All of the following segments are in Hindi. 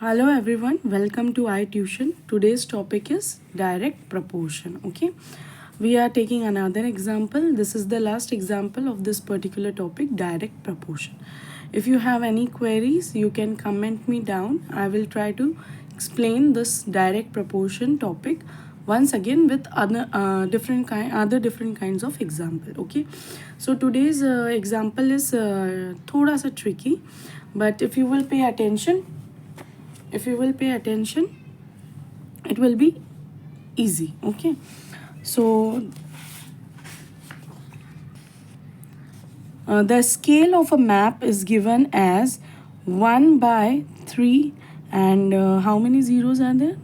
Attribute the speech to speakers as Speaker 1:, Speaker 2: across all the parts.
Speaker 1: Hello everyone, welcome to iTution. Today's topic is direct proportion. Okay, we are taking another example. This is the last example of this particular topic, direct proportion. If you have any queries, you can comment me down. I will try to explain this direct proportion topic once again with other different kinds of example. Okay, so today's example is thoda sa tricky, but if you will pay attention, it will be easy. Okay, so the scale of a map is given as 1 by 3 and how many zeros are there?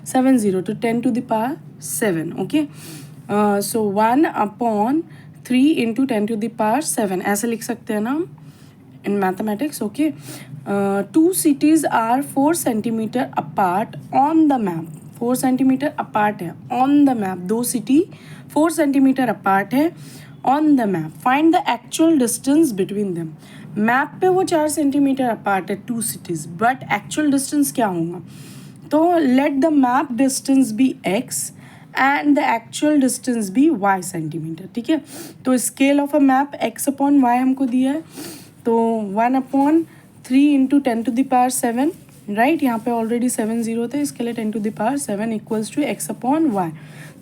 Speaker 1: 7 0 to 10 to the power 7. Okay, so 1 upon 3 into 10 to the power 7 ऐसे लिख सकते हैं ना हम in mathematics. Okay, two cities are 4 centimeter apart on the map. 4 centimeter apart है on the map. दो city 4 centimeter apart है on the map. Find the actual distance between them. Map पे वो 4 सेंटीमीटर अपार्ट है two cities, but actual distance क्या होगा? तो let the map distance be x and the actual distance be y centimetre. ठीक है, तो scale of a map x upon y हमको दिया है, तो 1 upon 3 into 10 to the power 7, right. यहाँ पे ऑलरेडी 7 जीरो थे, इसके लिए 10 to the power 7 equals to x upon y,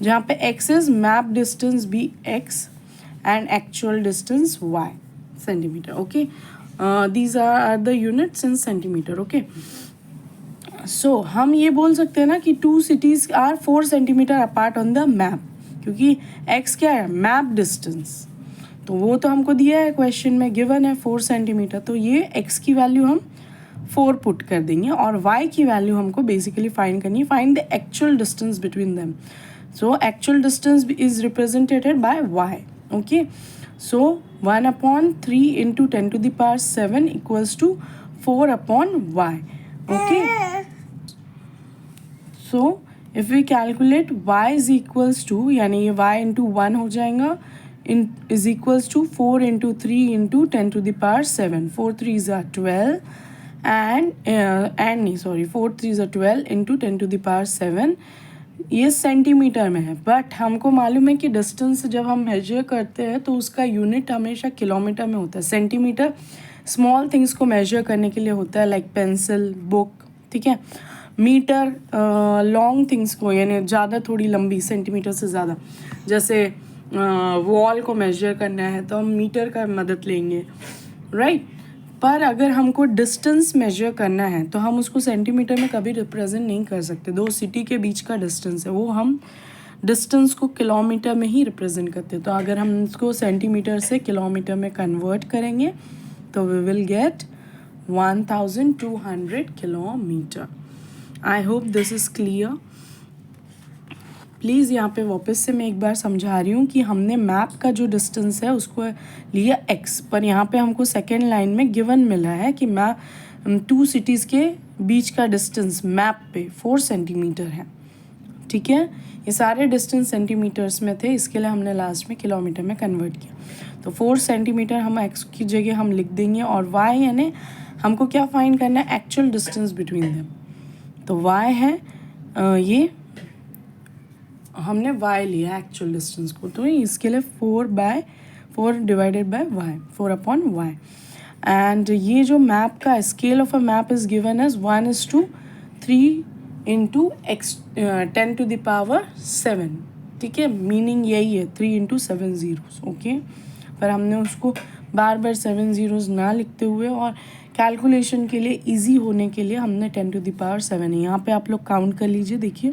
Speaker 1: जहाँ पे x is map distance be x and actual distance y centimetre. Okay, these are the units in centimetre. Okay, so हम ये बोल सकते हैं ना कि two cities are 4 centimetre apart on the map, क्योंकि x क्या है? Map distance. तो वो तो हमको दिया है क्वेश्चन में, गिवन है 4 सेंटीमीटर. तो ये x की वैल्यू हम 4 पुट कर देंगे और y की वैल्यू हमको बेसिकली फाइंड करनी है. Find the actual distance between them. So actual distance is represented by y. Okay, so 1 upon 3 into 10 to the power 7 equals to 4 upon y. Okay, so if we calculate y is equals to, यानी ये y इंटू 1 हो जाएगा, is equals to 4 into 3 into 10 to the power 7. 4 3s are 12 and 4 3s are 12 into 10 to the power 7. ये सेंटीमीटर में है, बट हमको मालूम है कि डिस्टेंस जब हम मेजर करते हैं तो उसका यूनिट हमेशा किलोमीटर में होता है. सेंटीमीटर स्मॉल थिंग्स को मेजर करने के लिए होता है, लाइक पेंसिल, बुक. ठीक है, मीटर लॉन्ग थिंग्स को, यानी ज़्यादा थोड़ी लंबी, सेंटीमीटर से ज़्यादा, जैसे वॉल को मेजर करना है तो हम मीटर का मदद लेंगे, राइट. पर अगर हमको डिस्टेंस मेजर करना है तो हम उसको सेंटीमीटर में कभी रिप्रेजेंट नहीं कर सकते. दो सिटी के बीच का डिस्टेंस है, वो हम डिस्टेंस को किलोमीटर में ही रिप्रेजेंट करते हैं. तो अगर हम उसको सेंटीमीटर से किलोमीटर में कन्वर्ट करेंगे तो we will get 1200 kilometre. I hope this is clear. Please यहाँ पे वापस से मैं एक बार समझा रही हूँ कि हमने मैप का जो डिस्टेंस है उसको लिया x, पर यहाँ पे हमको सेकेंड लाइन में गिवन मिला है कि मैप टू सिटीज़ के बीच का डिस्टेंस मैप पे 4 सेंटीमीटर है. ठीक है, ये सारे डिस्टेंस सेंटीमीटर्स में थे, इसके लिए हमने लास्ट में किलोमीटर में कन्वर्ट किया. तो 4 सेंटीमीटर हम x की जगह हम लिख देंगे, और y यानी हमको क्या फाइंड करना है? Actual distance between them. तो y है ये हमने y लिया एक्चुअल डिस्टेंस को, तो इसके लिए 4 divided by y, 4 upon y. And ये जो मैप का scale of a map is given as 1:3 into 10 to the power 7. ठीक है, मीनिंग यही है, 3 इंटू 7 zeros. ओके, पर हमने उसको बार बार 7 zeros ना लिखते हुए और कैलकुलेशन के लिए ईजी होने के लिए हमने 10 टू द पावर 7 है. यहाँ पे आप लोग काउंट कर लीजिए, देखिए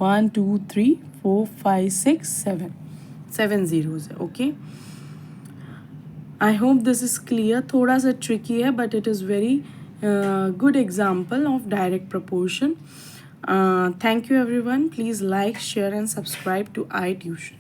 Speaker 1: 1 2 3 4 5 6 7 zeros है. Okay, I hope this is clear. थोड़ा सा ट्रिकी है, but it is very good example of direct proportion. Thank you everyone. Please like, share and subscribe to iTution.